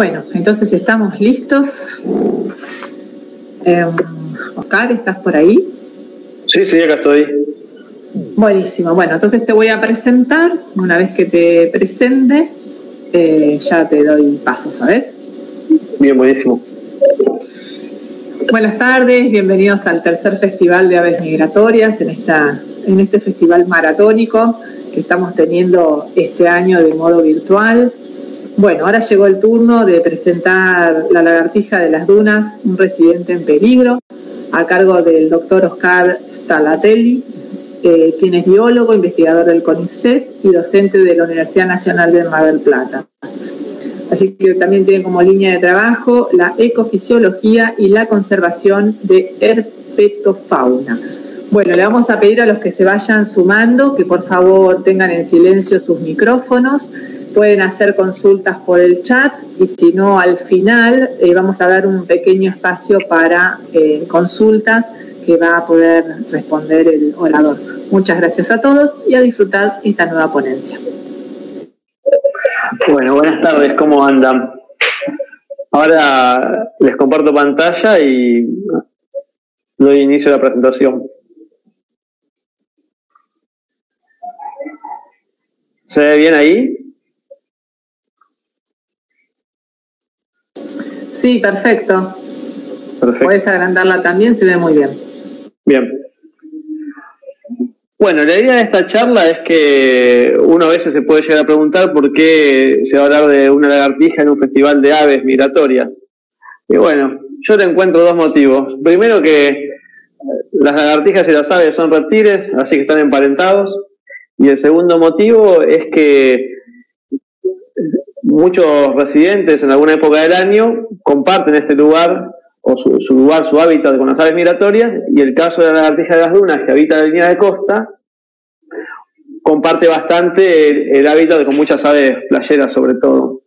Bueno, entonces estamos listos. Oscar, ¿estás por ahí? Sí, acá estoy. Buenísimo. Bueno, entonces te voy a presentar. Una vez que te presente, ya te doy paso, ¿sabes? Bien, buenísimo. Buenas tardes, bienvenidos al tercer Festival de Aves Migratorias, en este festival maratónico que estamos teniendo este año de modo virtual. Bueno, ahora llegó el turno de presentar La lagartija de las dunas, un residente en peligro, a cargo del doctor Oscar Stalatelli, quien es biólogo, investigador del CONICET y docente de la Universidad Nacional de Mar del Plata. Así que también tiene como línea de trabajo la ecofisiología y la conservación de herpetofauna. Bueno, le vamos a pedir a los que se vayan sumando que por favor tengan en silencio sus micrófonos. Pueden hacer consultas por el chat y si no, al final vamos a dar un pequeño espacio para consultas que va a poder responder el orador. Muchas gracias a todos y a disfrutar esta nueva ponencia. Bueno, buenas tardes, ¿cómo andan? Ahora les comparto pantalla y doy inicio a la presentación. ¿Se ve bien ahí? Sí, perfecto. Perfecto. Puedes agrandarla también, se ve muy bien. Bien. Bueno, la idea de esta charla es que uno a veces se puede llegar a preguntar por qué se va a hablar de una lagartija en un festival de aves migratorias. Y bueno, yo le encuentro dos motivos. Primero que las lagartijas y las aves son reptiles, así que están emparentados. Y el segundo motivo es que muchos residentes en alguna época del año comparten este lugar o su hábitat con las aves migratorias, y el caso de la lagartija de las dunas, que habita en la línea de costa, comparte bastante el hábitat con muchas aves playeras sobre todo.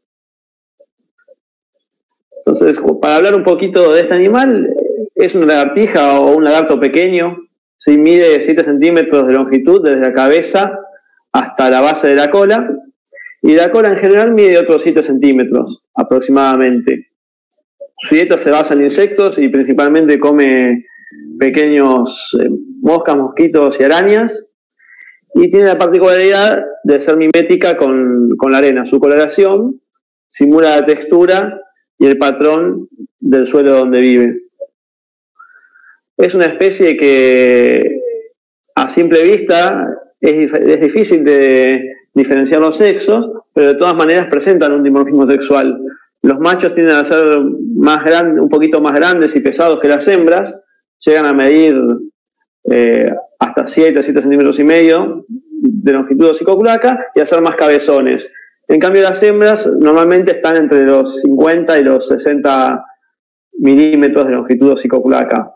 Entonces, para hablar un poquito de este animal, es una lagartija o un lagarto pequeño, ¿sí? Mide 7 centímetros de longitud desde la cabeza hasta la base de la cola, y la cola en general mide otros 7 centímetros aproximadamente. Su dieta se basa en insectos y principalmente come pequeños moscas, mosquitos y arañas, y tiene la particularidad de ser mimética con la arena. Su coloración simula la textura y el patrón del suelo donde vive. Es una especie que a simple vista es difícil de diferenciar los sexos, pero de todas maneras presentan un dimorfismo sexual. Los machos tienden a ser un poquito más grandes y pesados que las hembras, llegan a medir hasta 7 centímetros y medio de longitud hocicoculaca y a ser más cabezones. En cambio, las hembras normalmente están entre los 50 y los 60 milímetros de longitud hocicoculaca.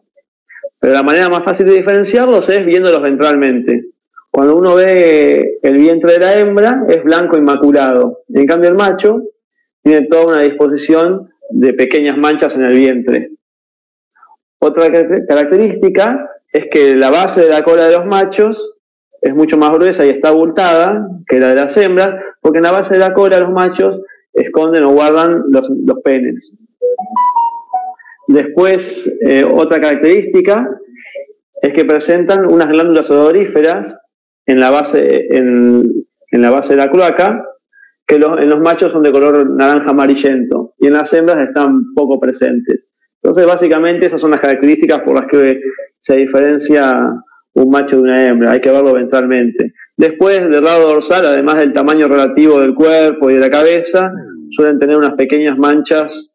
Pero la manera más fácil de diferenciarlos es viéndolos ventralmente. Cuando uno ve el vientre de la hembra, es blanco inmaculado. En cambio, el macho tiene toda una disposición de pequeñas manchas en el vientre. Otra característica es que la base de la cola de los machos es mucho más gruesa y está abultada que la de las hembras, porque en la base de la cola los machos esconden o guardan los penes. Después, otra característica es que presentan unas glándulas odoríferas en la base de la cloaca, que en los machos son de color naranja amarillento y en las hembras están poco presentes. Entonces, básicamente, esas son las características por las que se diferencia un macho de una hembra. Hay que verlo ventralmente. Después, del lado dorsal, además del tamaño relativo del cuerpo y de la cabeza, suelen tener unas pequeñas manchas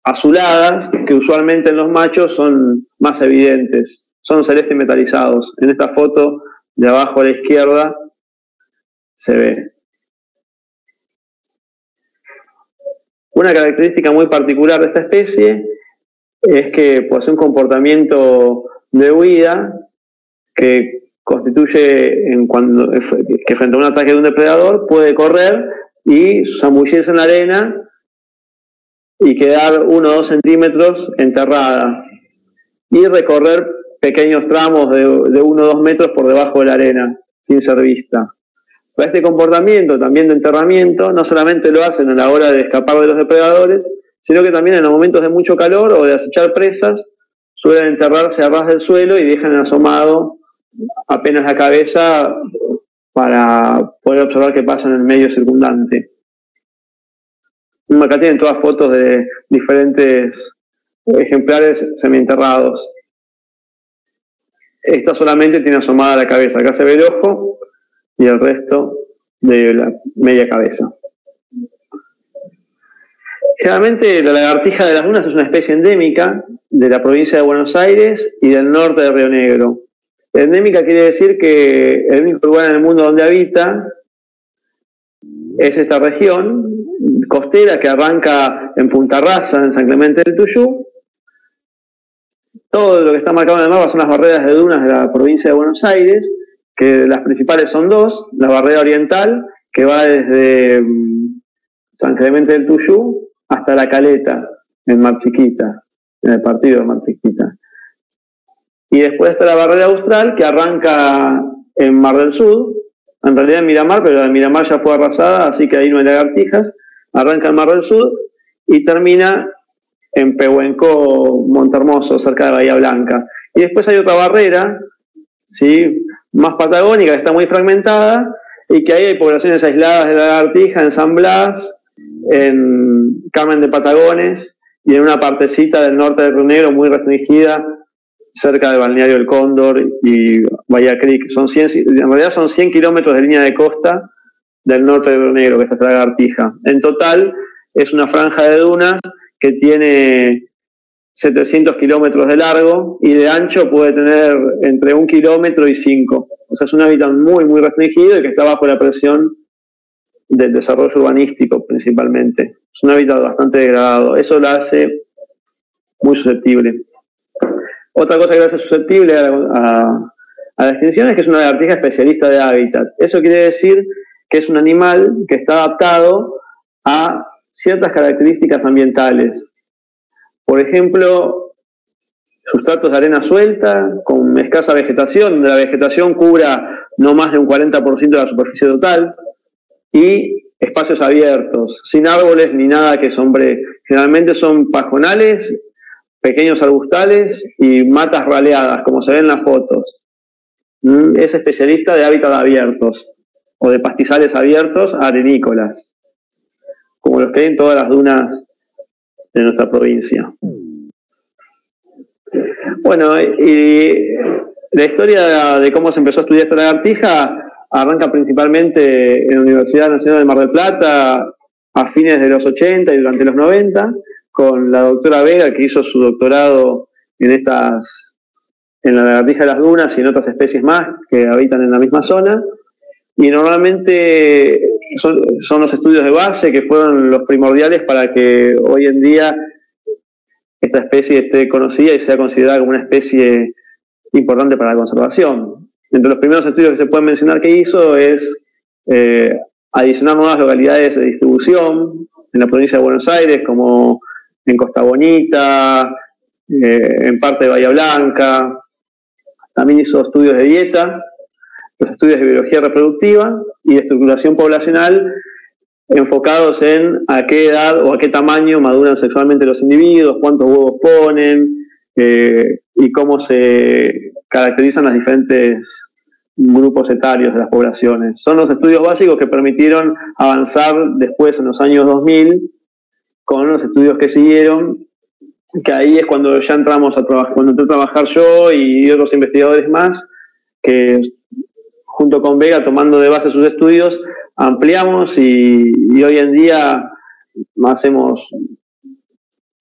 azuladas, que usualmente en los machos son más evidentes. Son celeste metalizados. En esta foto, de abajo a la izquierda, se ve. Una característica muy particular de esta especie es que posee un comportamiento de huida que constituye que frente a un ataque de un depredador puede correr y zambullirse en la arena y quedar 1 o 2 centímetros enterrada y recorrer pequeños tramos de 1 o 2 metros por debajo de la arena sin ser vista. Para este comportamiento también de enterramiento, no solamente lo hacen a la hora de escapar de los depredadores, sino que también en los momentos de mucho calor o de acechar presas, suelen enterrarse a ras del suelo y dejan asomado apenas la cabeza para poder observar qué pasa en el medio circundante. Acá tienen todas fotos de diferentes ejemplares semienterrados. Esta solamente tiene asomada la cabeza. Acá se ve el ojo y el resto de la media cabeza. Generalmente la lagartija de las dunas es una especie endémica de la provincia de Buenos Aires y del norte de Río Negro. Endémica quiere decir que el único lugar en el mundo donde habita es esta región costera que arranca en Punta Rasa, en San Clemente del Tuyú. Todo lo que está marcado en el mapa son las barreras de dunas de la provincia de Buenos Aires, que las principales son dos: la barrera oriental, que va desde San Clemente del Tuyú hasta La Caleta, en Mar Chiquita, en el partido de Mar Chiquita. Y después está la barrera austral, que arranca en Mar del Sur, en realidad en Miramar, pero la Miramar ya fue arrasada, así que ahí no hay lagartijas. Arranca en Mar del Sur y termina en Pehuenco, Montehermoso, cerca de Bahía Blanca. Y después hay otra barrera, ¿sí?, más patagónica, que está muy fragmentada, y que ahí hay poblaciones aisladas de lagartija en San Blas, en Carmen de Patagones, y en una partecita del norte de Río Negro muy restringida, cerca del balneario El Cóndor y Bahía Creek. En realidad son 100 kilómetros de línea de costa del norte de Río Negro, que es esta lagartija. En total es una franja de dunas que tiene 700 kilómetros de largo y de ancho puede tener entre 1 kilómetro y 5. O sea, es un hábitat muy, muy restringido y que está bajo la presión del desarrollo urbanístico principalmente. Es un hábitat bastante degradado. Eso la hace muy susceptible. Otra cosa que la hace susceptible a la extinción es que es una lagartija especialista de hábitat. Eso quiere decir que es un animal que está adaptado a ciertas características ambientales. Por ejemplo, sustratos de arena suelta, con escasa vegetación, donde la vegetación cubra no más de un 40% de la superficie total, y espacios abiertos, sin árboles ni nada que sombree. Generalmente son pajonales, pequeños arbustales y matas raleadas, como se ven en las fotos. Es especialista de hábitats abiertos, o de pastizales abiertos arenícolas, como los que hay en todas las dunas de nuestra provincia. Bueno, y la historia de cómo se empezó a estudiar esta lagartija arranca principalmente en la Universidad Nacional de Mar del Plata a fines de los 80 y durante los 90, con la doctora Vega, que hizo su doctorado en la lagartija de las dunas y en otras especies más que habitan en la misma zona. Y normalmente son los estudios de base que fueron los primordiales para que hoy en día esta especie esté conocida y sea considerada como una especie importante para la conservación. Entre los primeros estudios que se pueden mencionar que hizo es adicionar nuevas localidades de distribución en la provincia de Buenos Aires, como en Costa Bonita, en parte de Bahía Blanca. También hizo estudios de dieta, los estudios de biología reproductiva y de estructuración poblacional, enfocados en a qué edad o a qué tamaño maduran sexualmente los individuos, cuántos huevos ponen y cómo se caracterizan los diferentes grupos etarios de las poblaciones. Son los estudios básicos que permitieron avanzar después en los años 2000 con los estudios que siguieron, que ahí es cuando ya entramos a trabajar, cuando entré a trabajar yo y otros investigadores más, que junto con Vega, tomando de base sus estudios, ampliamos y hoy en día hacemos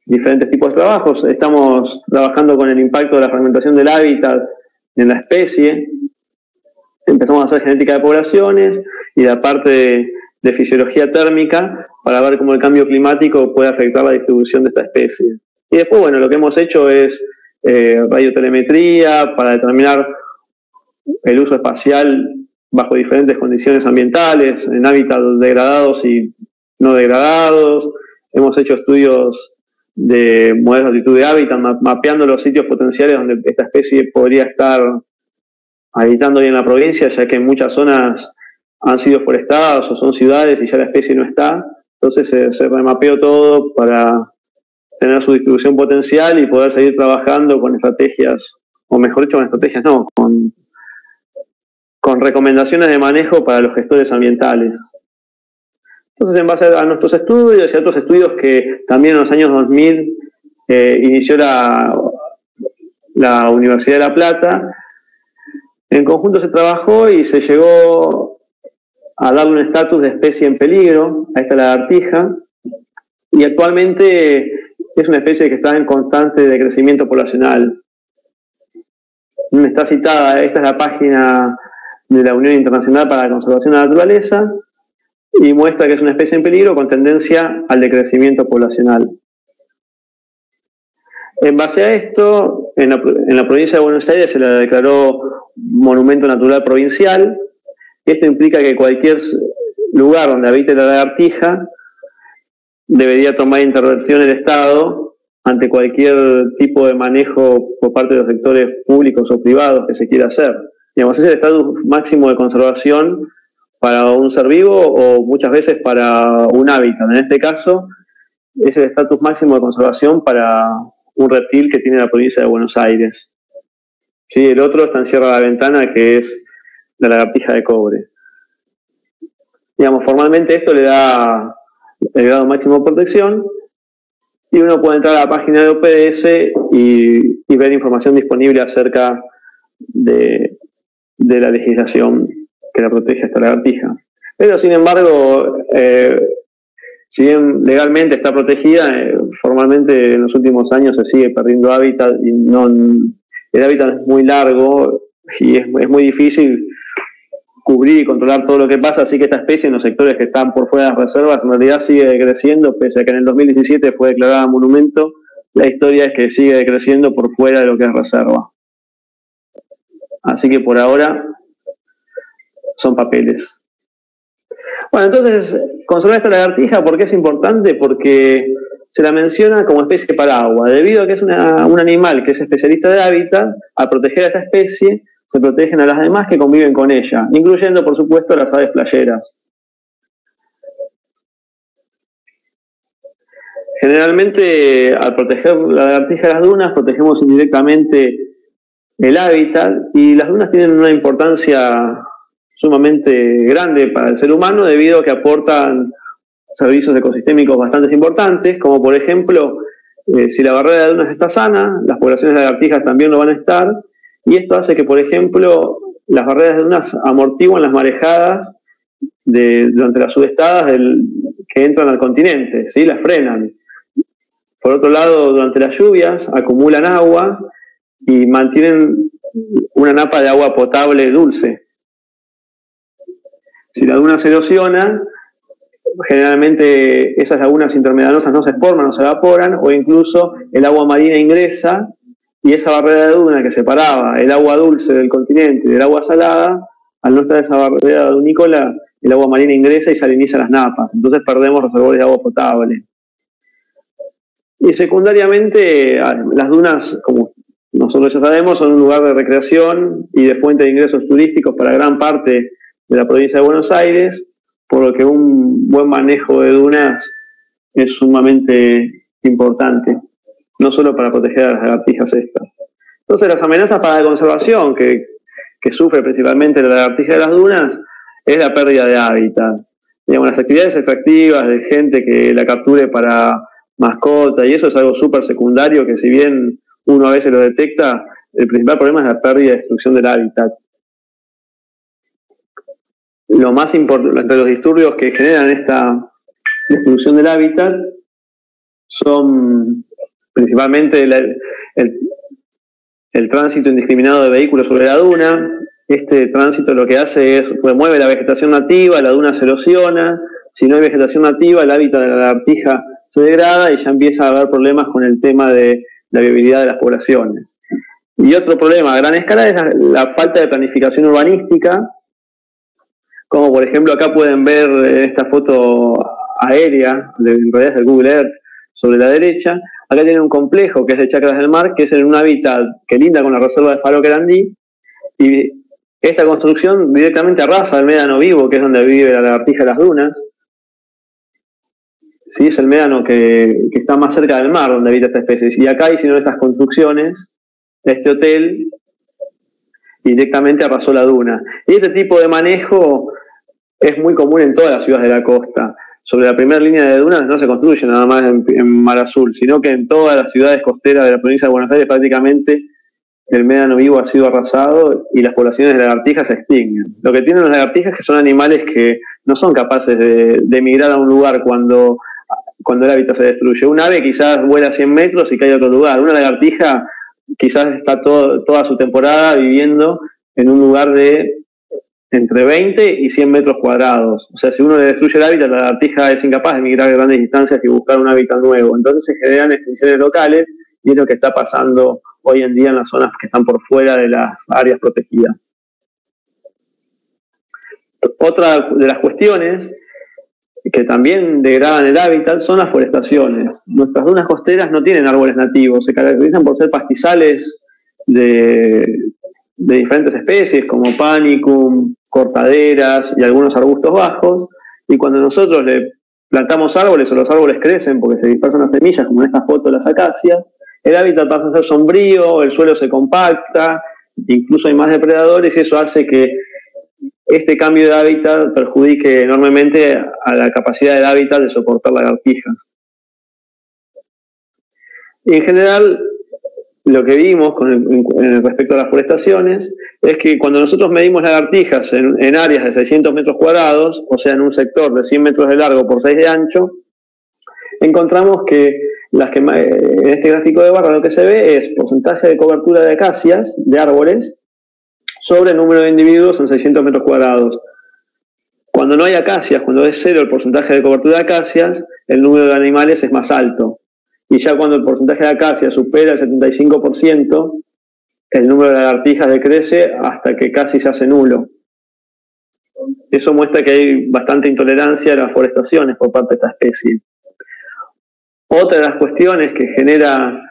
diferentes tipos de trabajos. Estamos trabajando con el impacto de la fragmentación del hábitat en la especie. Empezamos a hacer genética de poblaciones y la parte de fisiología térmica para ver cómo el cambio climático puede afectar la distribución de esta especie. Y después, bueno, lo que hemos hecho es radiotelemetría para determinar el uso espacial bajo diferentes condiciones ambientales, en hábitats degradados y no degradados. Hemos hecho estudios de modelos de altitud de hábitat, mapeando los sitios potenciales donde esta especie podría estar habitando hoy en la provincia, ya que en muchas zonas han sido forestadas o son ciudades y ya la especie no está. Entonces se remapeó todo para tener su distribución potencial y poder seguir trabajando con estrategias, o mejor dicho, con estrategias no, con recomendaciones de manejo para los gestores ambientales. Entonces, en base a nuestros estudios y a otros estudios que también en los años 2000 inició la Universidad de La Plata, en conjunto se trabajó y se llegó a darle un estatus de especie en peligro a esta lagartija, y actualmente es una especie que está en constante decrecimiento poblacional. Está citada, esta es la página de la Unión Internacional para la Conservación de la Naturaleza, y muestra que es una especie en peligro con tendencia al decrecimiento poblacional. En base a esto, en la provincia de Buenos Aires se la declaró Monumento Natural Provincial. Esto implica que cualquier lugar donde habite la lagartija debería tomar intervención el Estado ante cualquier tipo de manejo por parte de los sectores públicos o privados que se quiera hacer. Digamos, es el estatus máximo de conservación para un ser vivo o muchas veces para un hábitat. En este caso, es el estatus máximo de conservación para un reptil que tiene la provincia de Buenos Aires. Sí, el otro está en Sierra de la Ventana, que es la lagartija de cobre. Digamos, formalmente esto le da el grado máximo de protección, y uno puede entrar a la página de OPS y ver información disponible acerca de la legislación que la protege a esta lagartija. Pero, sin embargo, si bien legalmente está protegida, formalmente en los últimos años se sigue perdiendo hábitat, y el hábitat es muy largo y es muy difícil cubrir y controlar todo lo que pasa, así que esta especie en los sectores que están por fuera de las reservas en realidad sigue decreciendo, pese a que en el 2017 fue declarada monumento. La historia es que sigue decreciendo por fuera de lo que es reserva. Así que por ahora son papeles. Bueno, entonces, conservar esta lagartija, ¿por qué es importante? Porque se la menciona como especie paraguas. Debido a que es un animal que es especialista de hábitat, al proteger a esta especie, se protegen a las demás que conviven con ella, incluyendo, por supuesto, las aves playeras. Generalmente, al proteger la lagartija de las dunas, protegemos indirectamente el hábitat, y las dunas tienen una importancia sumamente grande para el ser humano debido a que aportan servicios ecosistémicos bastante importantes, como por ejemplo, si la barrera de dunas está sana, las poblaciones de lagartijas también lo van a estar, y esto hace que, por ejemplo, las barreras de dunas amortiguan las marejadas durante las sudestadas que entran al continente, ¿sí? Las frenan. Por otro lado, durante las lluvias acumulan agua y mantienen una napa de agua potable dulce. Si la duna se erosiona, generalmente esas lagunas intermedianosas no se forman, no se evaporan, o incluso el agua marina ingresa, y esa barrera de duna que separaba el agua dulce del continente del agua salada, al no estar esa barrera dunícola, el agua marina ingresa y saliniza las napas. Entonces perdemos reservorios de agua potable. Y secundariamente, las dunas, como nosotros ya sabemos, son un lugar de recreación y de fuente de ingresos turísticos para gran parte de la provincia de Buenos Aires, por lo que un buen manejo de dunas es sumamente importante, no solo para proteger a las lagartijas estas. Entonces, las amenazas para la conservación que sufre principalmente la lagartija de las dunas es la pérdida de hábitat. Digamos, las actividades extractivas de gente que la capture para mascota, y eso es algo súper secundario que, si bien uno a veces lo detecta, el principal problema es la pérdida y destrucción del hábitat. Lo más importante entre los disturbios que generan esta destrucción del hábitat son principalmente el tránsito indiscriminado de vehículos sobre la duna. Este tránsito lo que hace es remueve la vegetación nativa, la duna se erosiona. Si no hay vegetación nativa, el hábitat de la lagartija se degrada y ya empieza a haber problemas con el tema de la viabilidad de las poblaciones. Y otro problema a gran escala es la falta de planificación urbanística, como por ejemplo acá pueden ver esta foto aérea, en realidad es de Google Earth, sobre la derecha. Acá tiene un complejo que es de Chacras del Mar, que es en un hábitat que linda con la reserva de Faro Querandí, y Esta construcción directamente arrasa el médano vivo, que es donde vive la lagartija de las dunas. ¿Sí? Es el médano que está más cerca del mar, donde habita esta especie. Y acá hicieron estas construcciones, este hotel, y directamente arrasó la duna. Y este tipo de manejo es muy común en todas las ciudades de la costa. Sobre la primera línea de dunas no se construye nada más en Mar Azul, sino que en todas las ciudades costeras de la provincia de Buenos Aires prácticamente el médano vivo ha sido arrasado y las poblaciones de lagartijas se extinguen. Lo que tienen las lagartijas es que son animales que no son capaces de migrar a un lugar cuando el hábitat se destruye. Un ave quizás vuela 100 metros y cae a otro lugar. Una lagartija quizás está toda su temporada viviendo en un lugar de entre 20 y 100 metros cuadrados. O sea, si uno le destruye el hábitat, la lagartija es incapaz de migrar grandes distancias y buscar un hábitat nuevo. Entonces se generan extinciones locales y es lo que está pasando hoy en día en las zonas que están por fuera de las áreas protegidas. Otra de las cuestiones que también degradan el hábitat son las forestaciones. Nuestras dunas costeras no tienen árboles nativos, se caracterizan por ser pastizales de diferentes especies como panicum, cortaderas y algunos arbustos bajos, y cuando nosotros le plantamos árboles o los árboles crecen porque se dispersan las semillas, como en esta foto de las acacias, el hábitat pasa a ser sombrío, el suelo se compacta, incluso hay más depredadores y eso hace que este cambio de hábitat perjudique enormemente a la capacidad del hábitat de soportar lagartijas. Y en general, lo que vimos respecto a las forestaciones es que cuando nosotros medimos lagartijas en áreas de 600 metros cuadrados, o sea, en un sector de 100 metros de largo por 6 de ancho, encontramos que en este gráfico de barra lo que se ve es porcentaje de cobertura de acacias, de árboles, sobre el número de individuos en 600 metros cuadrados. Cuando no hay acacias, cuando es cero el porcentaje de cobertura de acacias, el número de animales es más alto. Y ya cuando el porcentaje de acacias supera el 75%, el número de lagartijas decrece hasta que casi se hace nulo. Eso muestra que hay bastante intolerancia a las forestaciones por parte de esta especie. Otra de las cuestiones que genera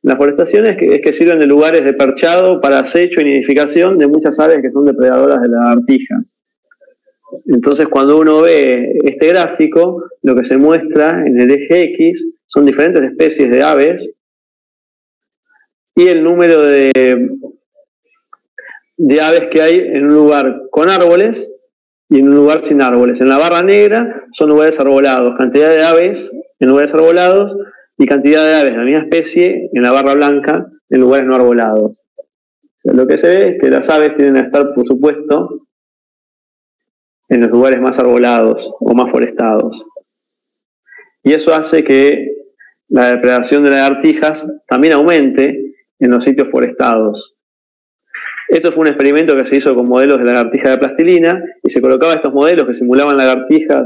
las forestaciones es que sirven de lugares de perchado para acecho y nidificación de muchas aves que son depredadoras de lagartijas. Entonces, cuando uno ve este gráfico, lo que se muestra en el eje X son diferentes especies de aves y el número de aves que hay en un lugar con árboles y en un lugar sin árboles. En la barra negra son lugares arbolados, cantidad de aves en lugares arbolados y cantidad de aves de la misma especie en la barra blanca en lugares no arbolados. Lo que se ve es que las aves tienden a estar, por supuesto, en los lugares más arbolados o más forestados. Y eso hace que la depredación de lagartijas también aumente en los sitios forestados. Esto fue un experimento que se hizo con modelos de lagartija de plastilina y se colocaba estos modelos que simulaban lagartijas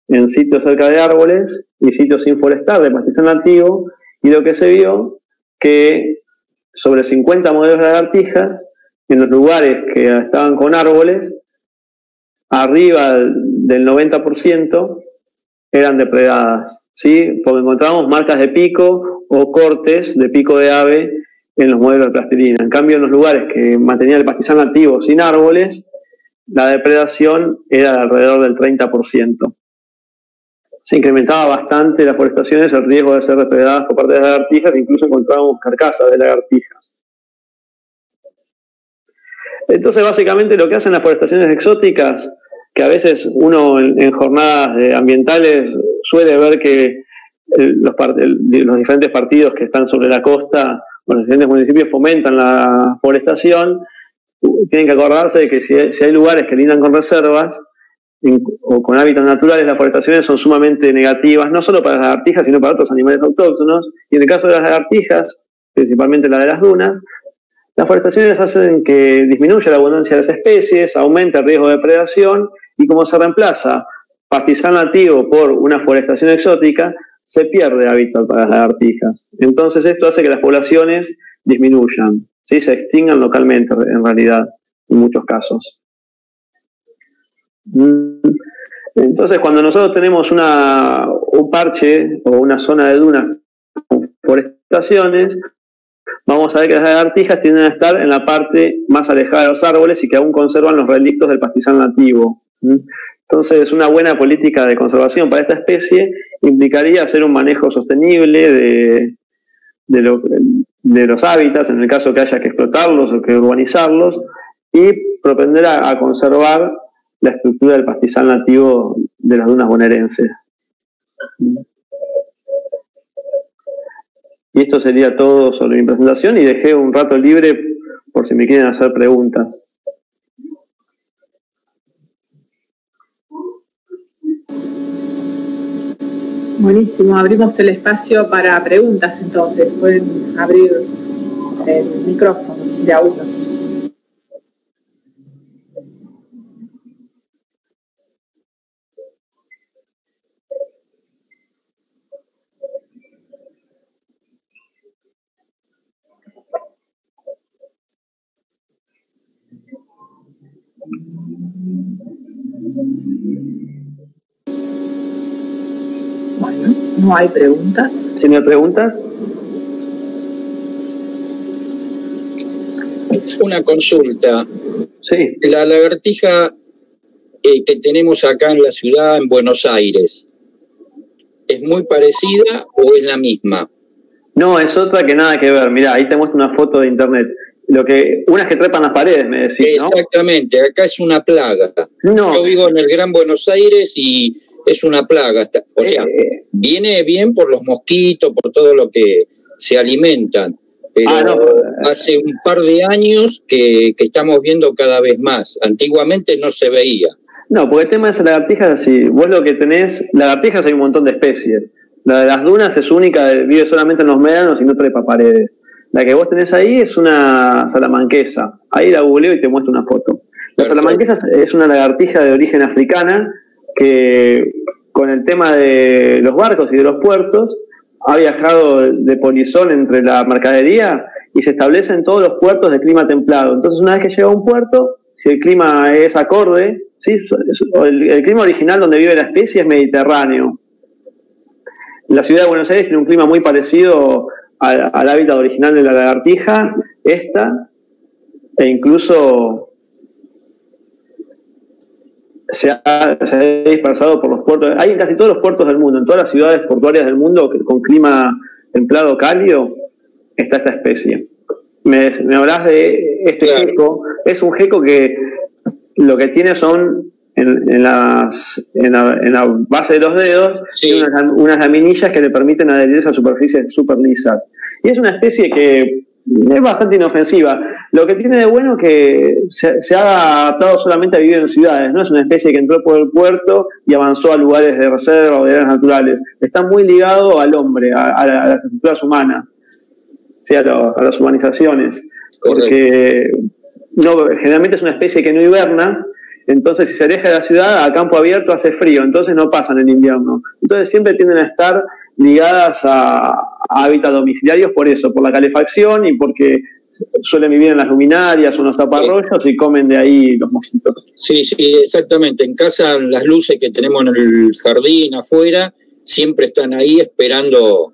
en sitios cerca de árboles y sitios sin forestar de pastizal nativo, y lo que se vio que sobre 50 modelos de lagartijas, en los lugares que estaban con árboles, arriba del 90% eran depredadas, ¿sí? Porque encontramos marcas de pico o cortes de pico de ave en los modelos de plastilina. En cambio, en los lugares que mantenían el pastizal nativo sin árboles, la depredación era de alrededor del 30%. Se incrementaba bastante las forestaciones, el riesgo de ser depredadas por parte de las lagartijas, e incluso encontrábamos carcasas de lagartijas. Entonces, básicamente, lo que hacen las forestaciones exóticas, que a veces uno en jornadas ambientales suele ver que los diferentes partidos que están sobre la costa, los diferentes municipios fomentan la forestación, tienen que acordarse de que si hay lugares que lindan con reservas o con hábitats naturales, las forestaciones son sumamente negativas, no solo para las lagartijas, sino para otros animales autóctonos. Y en el caso de las lagartijas, principalmente la de las dunas, las forestaciones hacen que disminuya la abundancia de las especies, aumenta el riesgo de depredación, y como se reemplaza pastizal nativo por una forestación exótica, se pierde hábitat para las lagartijas. Entonces esto hace que las poblaciones disminuyan, ¿sí? Se extingan localmente en realidad, en muchos casos. Entonces, cuando nosotros tenemos un parche o una zona de dunas con forestaciones, vamos a ver que las lagartijas tienden a estar en la parte más alejada de los árboles y que aún conservan los relictos del pastizal nativo. Entonces, una buena política de conservación para esta especie implicaría hacer un manejo sostenible de los hábitats, en el caso que haya que explotarlos o que urbanizarlos, y propender a conservar la estructura del pastizal nativo de las dunas bonaerenses. Y esto sería todo sobre mi presentación, y dejé un rato libre por si me quieren hacer preguntas. Buenísimo, abrimos el espacio para preguntas entonces. Pueden abrir el micrófono de a uno. Bueno, no hay preguntas. ¿Tiene preguntas? Una consulta. Sí. La lagartija que tenemos acá en la ciudad, en Buenos Aires, ¿es muy parecida o es la misma? No, es otra que nada que ver. Mirá, ahí te muestro una foto de internet. Unas que trepan las paredes, me decís, ¿no? Exactamente, acá es una plaga. No. Yo vivo en el Gran Buenos Aires y es una plaga. O sea, viene bien por los mosquitos, por todo lo que se alimentan. Pero hace un par de años que estamos viendo cada vez más. Antiguamente no se veía. No, porque el tema de esas lagartijas es así. Vos lo que tenés, lagartijas hay un montón de especies. La de las dunas es única, vive solamente en los médanos y no trepa paredes. La que vos tenés ahí es una salamanquesa. Ahí la googleo y te muestro una foto. La salamanquesa es una lagartija de origen africana que, con el tema de los barcos y de los puertos, ha viajado de polizón entre la mercadería y se establece en todos los puertos de clima templado. Entonces, una vez que llega a un puerto, si el clima es acorde, ¿sí? El clima original donde vive la especie es mediterráneo. La ciudad de Buenos Aires tiene un clima muy parecido al hábitat original de la lagartija, e incluso se ha dispersado por los puertos. Hay en casi todos los puertos del mundo, en todas las ciudades portuarias del mundo con clima templado cálido, está esta especie. Me hablás de este gecko. Es un gecko que lo que tiene son en la base de los dedos, sí, unas laminillas que le permiten adherirse a superficies súper lisas. Y es una especie que es bastante inofensiva. Lo que tiene de bueno es que se ha adaptado solamente a vivir en ciudades. No es una especie que entró por el puerto y avanzó a lugares de reserva o de áreas naturales. Está muy ligado al hombre, a las estructuras humanas, ¿sí? a las urbanizaciones. Porque generalmente es una especie que no hiberna. Entonces, si se aleja de la ciudad, a campo abierto hace frío, entonces no pasan en invierno. Entonces siempre tienden a estar ligadas a hábitats domiciliarios por eso, por la calefacción y porque suelen vivir en las luminarias o en los taparrollos y comen de ahí los mosquitos. Sí, exactamente. En casa las luces que tenemos en el jardín afuera siempre están ahí esperando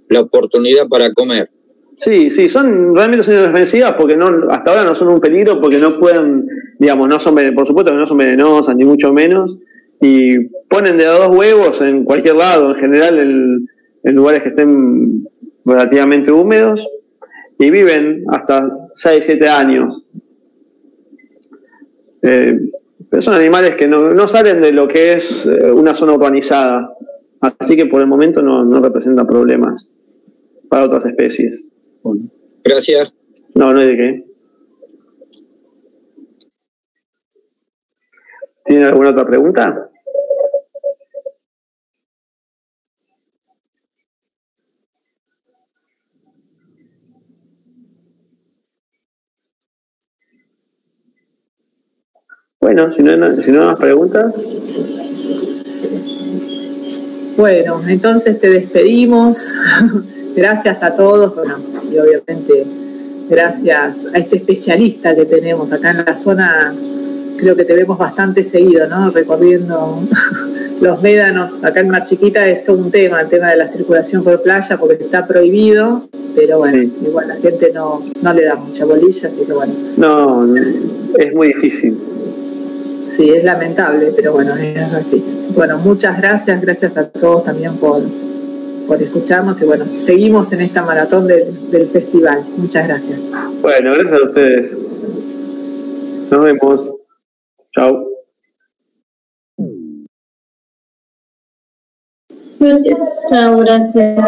la oportunidad para comer. Sí, realmente son inofensivas porque hasta ahora no son un peligro porque no pueden, digamos, por supuesto que no son venenosas ni mucho menos, y ponen de a 2 huevos en cualquier lado, en general en lugares que estén relativamente húmedos, y viven hasta 6-7 años. Pero son animales que no salen de lo que es una zona urbanizada, así que por el momento no representan problemas para otras especies. Bueno, gracias. No hay de qué. ¿Tienen alguna otra pregunta? Bueno, si no hay más preguntas. Bueno, entonces te despedimos. Gracias a todos, bueno, y obviamente gracias a este especialista que tenemos acá en la zona. Creo que te vemos bastante seguido, ¿no? Recorriendo los médanos acá en Mar Chiquita es todo un tema, el tema de la circulación por playa, porque está prohibido, pero bueno, sí. Igual la gente no le da mucha bolilla, así que bueno. No, es muy difícil. Sí, es lamentable, pero bueno, es así. Bueno, muchas gracias a todos también por escucharnos y bueno, seguimos en esta maratón del festival. Muchas gracias. Bueno, gracias a ustedes. Nos vemos. Chao. Chao, gracias.